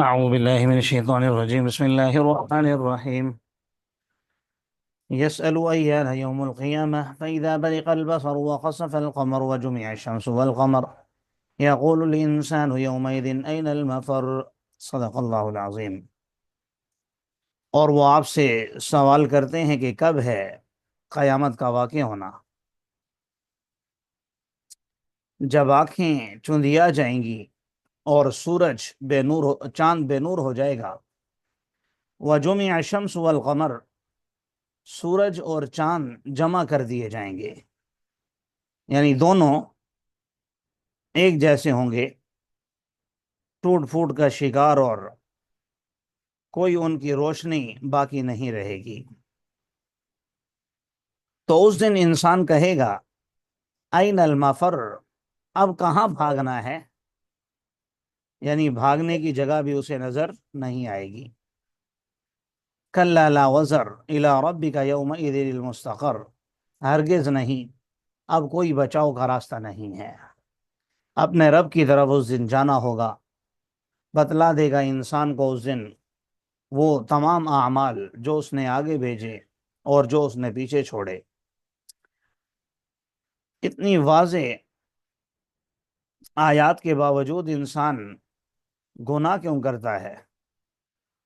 أعوذ بالله من الشيطان الرجيم بسم الله الرحمن الرحيم يسأل أيان يوم القيامة فإذا برق البصر وخسف القمر وجمع الشمس والقمر يقول الإنسان يومئذ أين المفر صدق اللہ العظیم۔ اور وہ آپ سے سوال کرتے ہیں کہ کب ہے قیامت کا واقع ہونا؟ جب آنکھیں چندیا جائیں گی اور سورج بے نور چاند بے نور ہو جائے گا۔ وجمع الشمس والقمر، سورج اور چاند جمع کر دیے جائیں گے، یعنی دونوں ایک جیسے ہوں گے، ٹوٹ پھوٹ کا شکار، اور کوئی ان کی روشنی باقی نہیں رہے گی۔ تو اس دن انسان کہے گا این المفر، اب کہاں بھاگنا ہے؟ یعنی بھاگنے کی جگہ بھی اسے نظر نہیں آئے گی۔ کلا لا وزر الی ربک یومئذ المستقر، ہرگز نہیں، اب کوئی بچاؤ کا راستہ نہیں ہے، اپنے رب کی طرف اس دن جانا ہوگا۔ بتلا دے گا انسان کو اس دن وہ تمام اعمال جو اس نے آگے بھیجے اور جو اس نے پیچھے چھوڑے۔ اتنی واضح آیات کے باوجود انسان گناہ کیوں کرتا ہے؟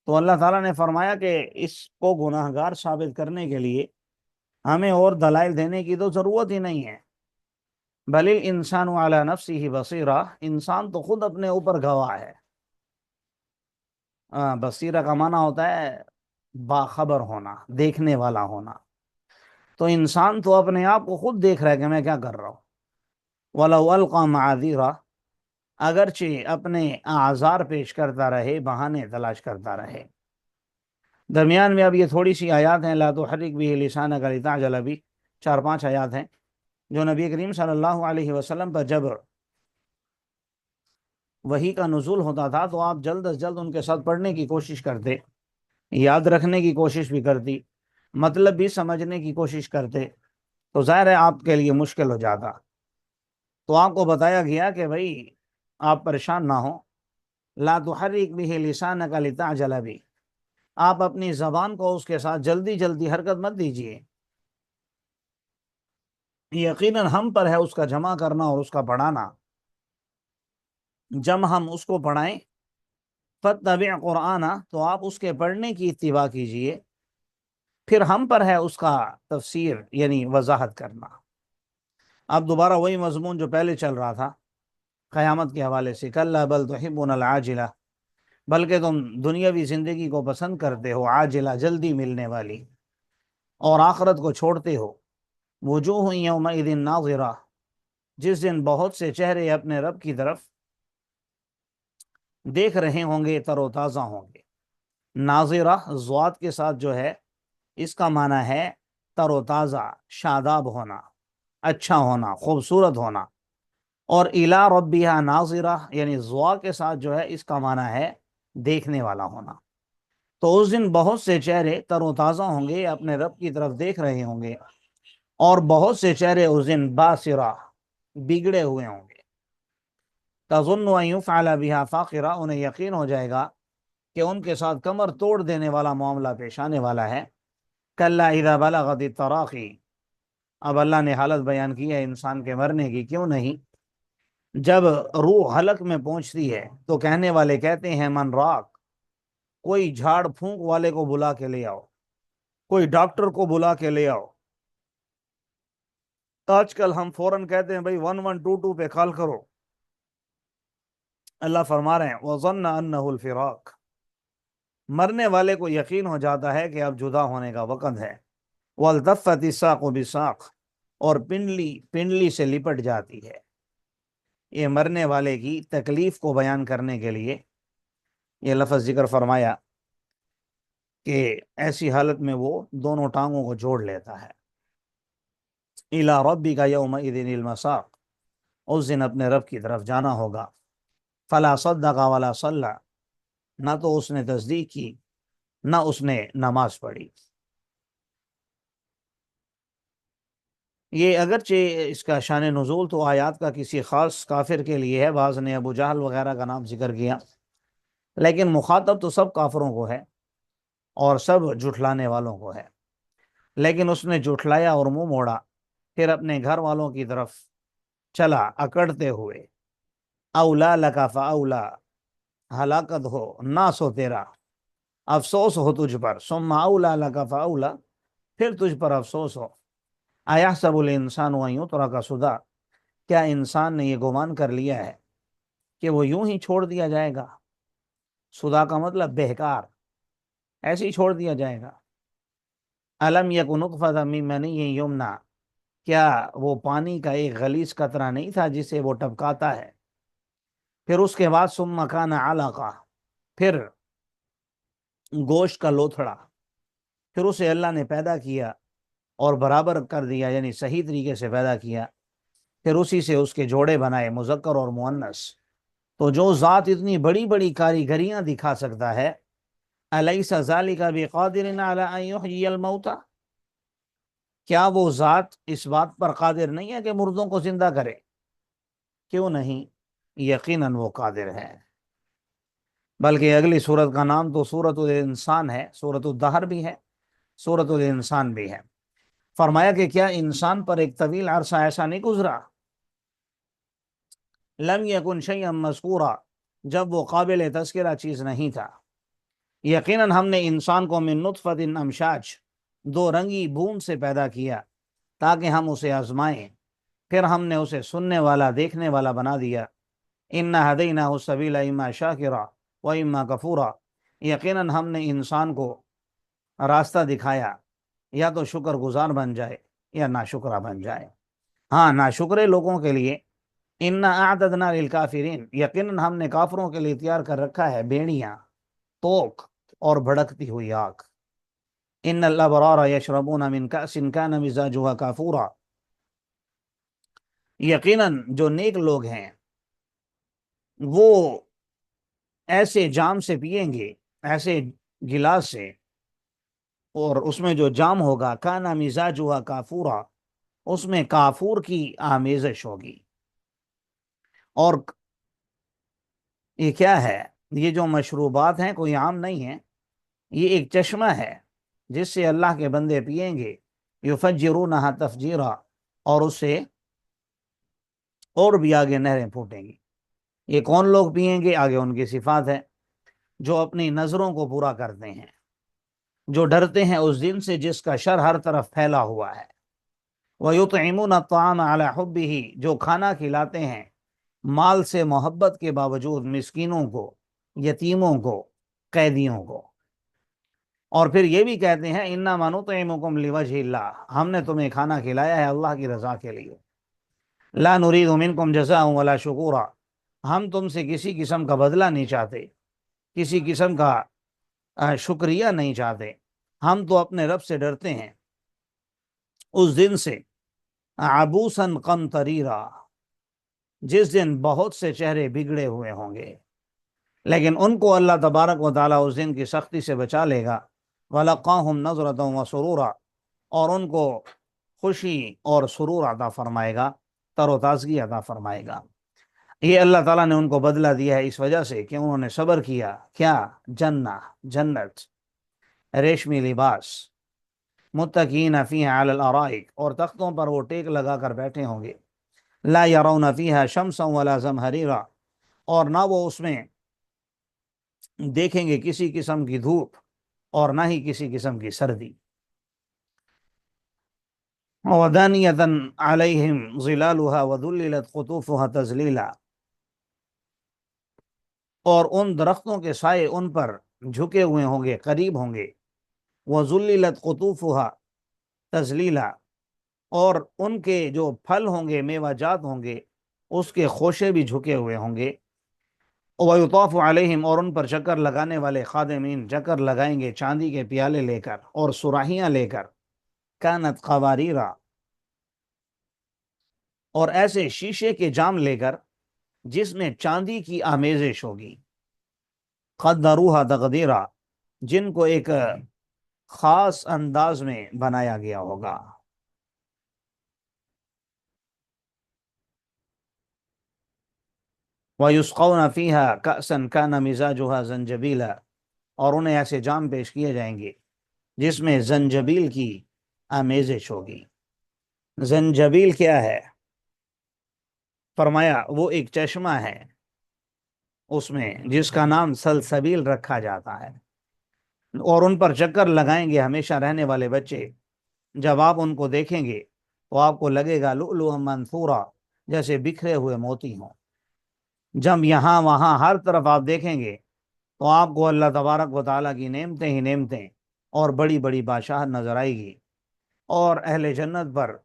تو اللہ تعالیٰ نے فرمایا کہ اس کو گناہ گار ثابت کرنے کے لیے ہمیں اور دلائل دینے کی تو ضرورت ہی نہیں ہے۔ بل الانسان علی نفسہ بصیرہ، انسان تو خود اپنے اوپر گواہ ہے۔ بصیرہ کا معنی ہوتا ہے باخبر ہونا، دیکھنے والا ہونا۔ تو انسان تو اپنے آپ کو خود دیکھ رہا ہے کہ میں کیا کر رہا ہوں۔ وَلَوْ أَلْقَى مَعَاذِيرَ، اگرچہ اپنے اعذار پیش کرتا رہے، بہانے تلاش کرتا رہے۔ درمیان میں اب یہ تھوڑی سی آیات ہیں، لا تحرک بہ لسانک لتعجل بہ، 4-5 آیات ہیں جو نبی کریم صلی اللہ علیہ وسلم پر جب وحی کا نزول ہوتا تھا تو آپ جلد از جلد ان کے ساتھ پڑھنے کی کوشش کرتے، یاد رکھنے کی کوشش بھی کرتی، مطلب بھی سمجھنے کی کوشش کرتے، تو ظاہر ہے آپ کے لیے مشکل ہو جاتا۔ تو آپ کو بتایا گیا کہ بھئی آپ پریشان نہ ہو، لا تحرک بہ لسانک لتعجل بہ، آپ اپنی زبان کو اس کے ساتھ جلدی جلدی حرکت مت دیجیے، یقیناً ہم پر ہے اس کا جمع کرنا اور اس کا پڑھانا۔ جب ہم اس کو پڑھائیں، فاتبع قرآنہ، تو آپ اس کے پڑھنے کی اتباع کیجئے، پھر ہم پر ہے اس کا تفسیر یعنی وضاحت کرنا۔ اب دوبارہ وہی مضمون جو پہلے چل رہا تھا قیامت کے حوالے سے، کلا بل تحبون العاجلہ، بلکہ تم دنیاوی زندگی کو پسند کرتے ہو، عاجلہ جلدی ملنے والی، اور آخرت کو چھوڑتے ہو۔ وجوہ یومئذ ناظرہ، جس دن بہت سے چہرے اپنے رب کی طرف دیکھ رہے ہوں گے، تر و تازہ ہوں گے۔ ناظرہ ضاد کے ساتھ جو ہے اس کا معنی ہے تر و تازہ، شاداب ہونا، اچھا ہونا، خوبصورت ہونا۔ اور الی ربہا ناظرہ یعنی ضوا کے ساتھ جو ہے اس کا معنی ہے دیکھنے والا ہونا۔ تو اس دن بہت سے چہرے تر و تازہ ہوں گے، اپنے رب کی طرف دیکھ رہے ہوں گے، اور بہت سے چہرے اس دن باسرہ بگڑے ہوئے ہوں گے۔ تظن ان یفعل بها فاقرہ، انہیں یقین ہو جائے گا کہ ان کے ساتھ کمر توڑ دینے والا معاملہ پیش آنے والا ہے۔ کلا اذا بلغت التراقی، اب اللہ نے حالت بیان کی ہے انسان کے مرنے کی، کیوں نہیں؟ جب روح حلق میں پہنچتی ہے تو کہنے والے کہتے ہیں من راق، کوئی جھاڑ پھونک والے کو بلا کے لے آؤ، کوئی ڈاکٹر کو بلا کے لے آؤ۔ آج کل ہم فوراً کہتے ہیں بھائی 1122 پہ کال کرو۔ اللہ فرما رہے ہیں وَظَنَّ أَنَّهُ الْفِرَاقُ، مرنے والے کو یقین ہو جاتا ہے کہ اب جدا ہونے کا وقت ہے۔ وَالْتَفَّتِ السَّاقُ بِالسَّاقِ، اور پنڈلی پنڈلی سے لپٹ جاتی ہے۔ یہ مرنے والے کی تکلیف کو بیان کرنے کے لیے یہ لفظ ذکر فرمایا کہ ایسی حالت میں وہ دونوں ٹانگوں کو جوڑ لیتا ہے۔ إِلَىٰ رَبِّكَ يَوْمَئِذٍ الْمَسَاقُ، اس دن اپنے رب کی طرف جانا ہوگا۔ فَلَا صَدَّقَ وَلَا صَلَّى، نہ تو اس نے تصدیق کی نہ اس نے نماز پڑھی۔ یہ اگرچہ اس کا شان نزول تو آیات کا کسی خاص کافر کے لیے ہے، بعض نے ابو جہل وغیرہ کا نام ذکر کیا، لیکن مخاطب تو سب کافروں کو ہے اور سب جھٹلانے والوں کو ہے، لیکن اس نے جھٹلایا اور منہ موڑا، پھر اپنے گھر والوں کی طرف چلا اکڑتے ہوئے۔ اولا لکا فاولا، ہلاکت ہو، ناس ہو تیرا، افسوس ہو تجھ پر، ثم اولا لکا فاولا، پھر تجھ پر افسوس ہو۔ ایحسب الانسان ان یترک سدی، کیا انسان نے یہ گمان کر لیا ہے کہ وہ یوں ہی چھوڑ دیا جائے گا؟ سدا کا مطلب بہکار، ایسے ہی چھوڑ دیا جائے گا۔ الم یک نطفۃ من منی یمنی، کیا وہ پانی کا ایک غلیظ قطرہ نہیں تھا جسے وہ ٹپکاتا ہے؟ پھر اس کے بعد ثم کان علقہ، پھر گوشت کا لوتھڑا، پھر اسے اللہ نے پیدا کیا اور برابر کر دیا، یعنی صحیح طریقے سے پیدا کیا، پھر اسی سے اس کے جوڑے بنائے مذکر اور مؤنث۔ تو جو ذات اتنی بڑی بڑی کاریگریاں دکھا سکتا ہے، الیس ذالک بقادر علی ان یحیی الموتى، کیا وہ ذات اس بات پر قادر نہیں ہے کہ مردوں کو زندہ کرے؟ کیوں نہیں، یقیناً وہ قادر ہے۔ بلکہ اگلی سورت کا نام تو سورۃ الانسان ہے، سورۃ الدہر بھی ہے، سورۃ الانسان بھی ہے۔ فرمایا کہ کیا انسان پر ایک طویل عرصہ ایسا نہیں گزرا، لم یکن شیئا مذکورا، جب وہ قابل تذکرہ چیز نہیں تھا۔ یقیناً ہم نے انسان کو من نطفۃ امشاج، دو رنگی بوند سے پیدا کیا تاکہ ہم اسے آزمائیں، پھر ہم نے اسے سننے والا دیکھنے والا بنا دیا۔ انا ہدیناہ السبیل اما شاکرا و اما کفورا، یقیناً ہم نے انسان کو راستہ دکھایا، یا تو شکر گزار بن جائے یا ناشکرہ بن جائے۔ ہاں، ناشکرے لوگوں کے لیے انا اعتدنا للکافرین، یقیناً ہم نے کافروں کے لیے تیار کر رکھا ہے بیڑیاں، توک اور بھڑکتی ہوئی آگ۔ ان الابرار یشربون من کأس کان مزاجها کافورا، یقیناً جو نیک لوگ ہیں وہ ایسے جام سے پیئیں گے، ایسے گلاس سے، اور اس میں جو جام ہوگا کان مزاجها کافورا، اس میں کافور کی آمیزش ہوگی۔ اور یہ کیا ہے؟ یہ جو مشروبات ہیں کوئی عام نہیں ہے، یہ ایک چشمہ ہے جس سے اللہ کے بندے پیئیں گے، یفجرونہا تفجیرا، اور اس سے اور بھی آگے نہریں پھوٹیں گی۔ یہ کون لوگ پئیں گے؟ آگے ان کی صفات ہے، جو اپنی نظروں کو پورا کرتے ہیں، جو ڈرتے ہیں اس دن سے جس کا شر ہر طرف پھیلا ہوا ہے۔ وَيُطْعِمُونَ الطَّعَامَ عَلَى حُبِّهِ، جو کھانا کھلاتے ہیں مال سے محبت کے باوجود مسکینوں کو، یتیموں کو، قیدیوں کو۔ اور پھر یہ بھی کہتے ہیں اِنَّمَا نُطْعِمُكُمْ لِوَجْهِ اللَّهِ، ہم نے تمہیں کھانا کھلایا ہے اللہ کی رضا کے لیے۔ لا نريد منكم جزاء ولا شکورا، ہم تم سے کسی قسم کا بدلہ نہیں چاہتے، کسی قسم کا شکریہ نہیں چاہتے، ہم تو اپنے رب سے ڈرتے ہیں اس دن سے، عبوسا قمطریرا، جس دن بہت سے چہرے بگڑے ہوئے ہوں گے، لیکن ان کو اللہ تبارک و تعالیٰ اس دن کی سختی سے بچا لے گا۔ وَلَقَّاهُمْ نَضْرَةً وَسُرُورًا، اور ان کو خوشی اور سرور عطا فرمائے گا، تر و تازگی عطا فرمائے گا۔ یہ اللہ تعالیٰ نے ان کو بدلہ دیا ہے اس وجہ سے کہ انہوں نے صبر کیا۔ کیا؟ جنہ، جنت، ریشمی لباس، متکئین فیہا علی الارائک، اور تختوں پر وہ ٹیک لگا کر بیٹھے ہوں گے۔ لا یرون فیہا شمسا ولا زمہریرا، اور نہ وہ اس میں دیکھیں گے کسی قسم کی دھوپ اور نہ ہی کسی قسم کی سردی۔ وَدَانِيَةً عَلَيْهِمْ ظِلَالُهَا وَذُلِّلَتْ قُطُوفُهَا تَذْلِيلًا، اور ان درختوں کے سائے ان پر جھکے ہوئے ہوں گے، قریب ہوں گے۔ وَذُلِّلَتْ قُطُوفُهَا تَذْلِيلًا، اور ان کے جو پھل ہوں گے، میوہ جات ہوں گے، اس کے خوشے بھی جھکے ہوئے ہوں گے۔ وَيُطَافُ عَلَيْهِمْ، اور ان پر چکر لگانے والے خادمین چکر لگائیں گے چاندی کے پیالے لے کر اور سراہیاں لے کر، کانت قواریرا، اور ایسے شیشے کے جام لے کر جس میں چاندی کی آمیزش ہوگی۔ قدروہا تقدیرا، جن کو ایک خاص انداز میں بنایا گیا ہوگا۔ وَيُسْقَوْنَ فِيهَا كَأْسًا كَانَ مِزَاجُهَا زَنْجَبِيلًا، اور انہیں ایسے جام پیش کیے جائیں گے جس میں زنجبیل کی آمیزش ہوگی۔ زنجبیل کیا ہے؟ فرمایا وہ ایک چشمہ ہے اس میں جس کا نام سلسبیل رکھا جاتا ہے، اور ان پر چکر لگائیں گے ہمیشہ رہنے والے بچے۔ جب آپ ان کو دیکھیں گے تو آپ کو لگے گا لؤلؤا منثورا، جیسے بکھرے ہوئے موتی ہوں۔ جب یہاں وہاں ہر طرف آپ دیکھیں گے تو آپ کو اللہ تبارک و تعالیٰ کی نعمتیں ہی نعمتیں اور بڑی بڑی بادشاہت نظر آئے گی، اور اہل جنت پر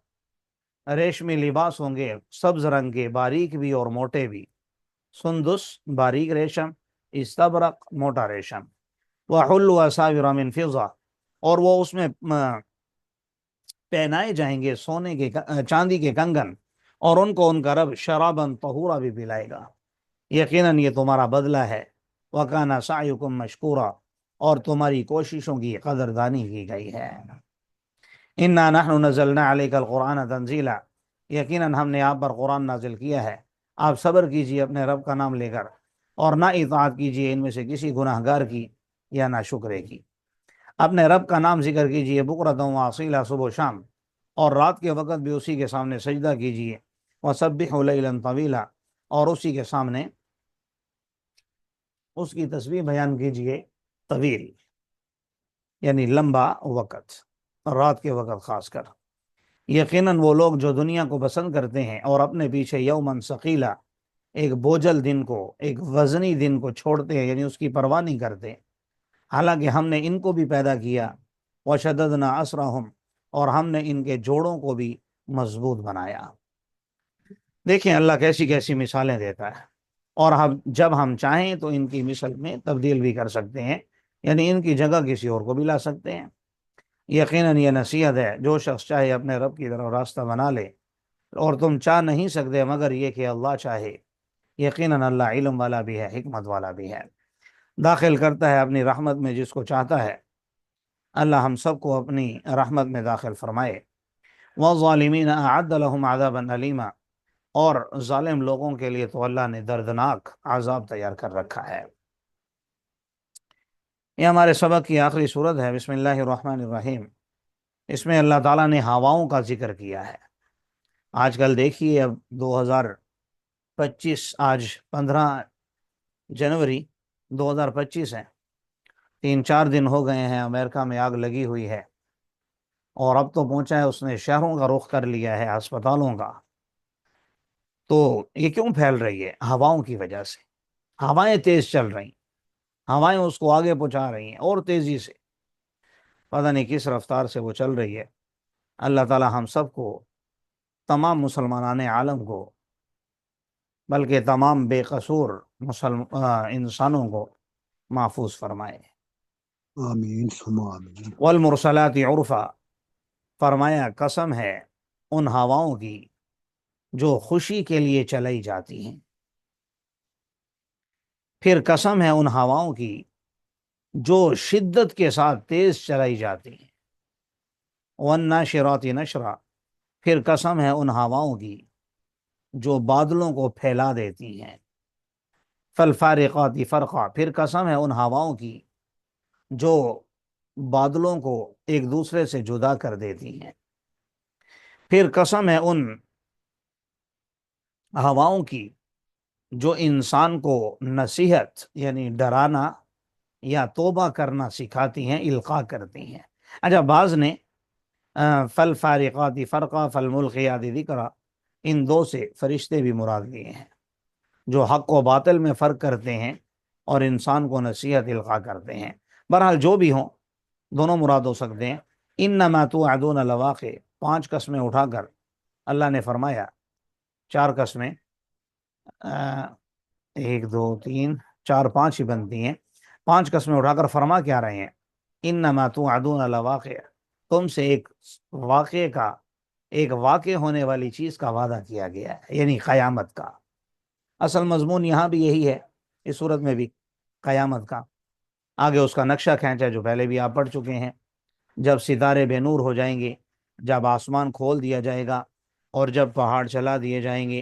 ریشمی لباس ہوں گے، سبز رنگ کے، باریک بھی اور موٹے بھی۔ سندس باریک ریشم، استبرق موٹا ریشم، وحلوا اساور من فضہ، اور وہ اس میں پہنائے جائیں گے سونے کے چاندی کے کنگن، اور ان کو ان کا رب شراباً طہورا بھی پلائے گا۔ یقیناً یہ تمہارا بدلہ ہے، وَكَانَ سَعْيُكُمْ مَشْكُورًا، اور تمہاری کوششوں کی قدردانی کی گئی ہے۔ اِنَّا نَحْنُ نَزَّلْنَا عَلَيْكَ الْقُرْآنَ تَنزِيلًا، یقیناً ہم نے آپ پر قرآن نازل کیا ہے۔ آپ صبر کیجئے اپنے رب کا نام لے کر، اور نہ اطاعت کیجئے ان میں سے کسی گناہ گار کی یا نہ شکرے کی۔ اپنے رب کا نام ذکر کیجئے بکرۃ و اصیلا، صبح و شام، اور رات کے وقت بھی اسی کے سامنے سجدہ کیجئے۔ وَسَبِّحُوا لَيْلًا طَوِيلًا، اور اسی کے سامنے اس کی تسبیح بیان کیجئے طویل، یعنی لمبا وقت، رات کے وقت خاص کر۔ یقیناً وہ لوگ جو دنیا کو پسند کرتے ہیں اور اپنے پیچھے یومن ثقیلا، ایک بوجھل دن کو، ایک وزنی دن کو چھوڑتے ہیں، یعنی اس کی پرواہ نہیں کرتے، حالانکہ ہم نے ان کو بھی پیدا کیا۔ وشددنا اسرہم، اور ہم نے ان کے جوڑوں کو بھی مضبوط بنایا۔ دیکھیں اللہ کیسی کیسی مثالیں دیتا ہے، اور جب ہم چاہیں تو ان کی مثل میں تبدیل بھی کر سکتے ہیں، یعنی ان کی جگہ کسی اور کو بھی لا سکتے ہیں۔ یقیناً یہ نصیحت ہے، جو شخص چاہے اپنے رب کی طرف راستہ بنا لے، اور تم چاہ نہیں سکتے مگر یہ کہ اللہ چاہے۔ یقیناً اللہ علم والا بھی ہے، حکمت والا بھی ہے، داخل کرتا ہے اپنی رحمت میں جس کو چاہتا ہے۔ اللہ ہم سب کو اپنی رحمت میں داخل فرمائے۔ وَالظَّالِمِينَ أَعَدَّ لَهُمْ عَذَابًا أَلِيمًا، اور ظالم لوگوں کے لیے تو اللہ نے دردناک عذاب تیار کر رکھا ہے۔ یہ ہمارے سبق کی آخری صورت ہے، بسم اللہ الرحمن الرحیم۔ اس میں اللہ تعالیٰ نے ہواؤں کا ذکر کیا ہے۔ آج کل دیکھیے، اب 2025، آج 15 جنوری 2025 ہے، 3-4 دن ہو گئے ہیں امریکہ میں آگ لگی ہوئی ہے، اور اب تو پہنچا ہے اس نے شہروں کا رخ کر لیا ہے، ہسپتالوں کا۔ تو یہ کیوں پھیل رہی ہے؟ ہواؤں کی وجہ سے۔ ہوائیں تیز چل رہی، ہوائیں اس کو آگے پہنچا رہی ہیں اور تیزی سے، پتہ نہیں کس رفتار سے وہ چل رہی ہے۔ اللہ تعالی ہم سب کو، تمام مسلمانان عالم کو، بلکہ تمام بے قصور انسانوں کو محفوظ فرمائے۔ آمین ثم آمین۔ والمرسلات عرفا، فرمایا قسم ہے ان ہواؤں کی جو خوشی کے لیے چلائی جاتی ہیں، پھر قسم ہے ان ہواؤں کی جو شدت کے ساتھ تیز چلائی جاتی ہیں۔ والناشرات نشرا، پھر قسم ہے ان ہواؤں کی جو بادلوں کو پھیلا دیتی ہیں۔ فالفارقات فرقا، پھر قسم ہے ان ہواؤں کی جو بادلوں کو ایک دوسرے سے جدا کر دیتی ہیں۔ پھر قسم ہے ان ہواؤں کی جو انسان کو نصیحت، یعنی ڈرانا یا توبہ کرنا سکھاتی ہیں، القاء کرتی ہیں۔ اچھا، بعض نے فالفارقات فرقا فالملقیات ذکرا، ان دو سے فرشتے بھی مراد لیے ہیں، جو حق و باطل میں فرق کرتے ہیں اور انسان کو نصیحت القاء کرتے ہیں۔ بہرحال جو بھی ہوں، دونوں مراد ہو سکتے ہیں۔ انما توعدون لواقع، 5 قسمیں اٹھا کر اللہ نے فرمایا، 4 قسمیں، 1 2 3 4 5 ہی بنتی ہیں، 5 قسمیں اٹھا کر فرما کیا رہے ہیں؟ انما توعدون لواقع، تم سے ایک واقعے کا، ایک واقع ہونے والی چیز کا وعدہ کیا گیا ہے، یعنی قیامت کا۔ اصل مضمون یہاں بھی یہی ہے، اس صورت میں بھی قیامت کا۔ آگے اس کا نقشہ کھینچا جو پہلے بھی آپ پڑھ چکے ہیں۔ جب ستارے بے نور ہو جائیں گے، جب آسمان کھول دیا جائے گا، اور جب پہاڑ چلا دیے جائیں گے،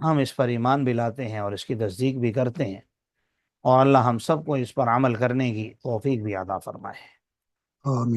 ہم اس پر ایمان بھی لاتے ہیں اور اس کی تصدیق بھی کرتے ہیں، اور اللہ ہم سب کو اس پر عمل کرنے کی توفیق بھی عطا فرمائے۔ آمین۔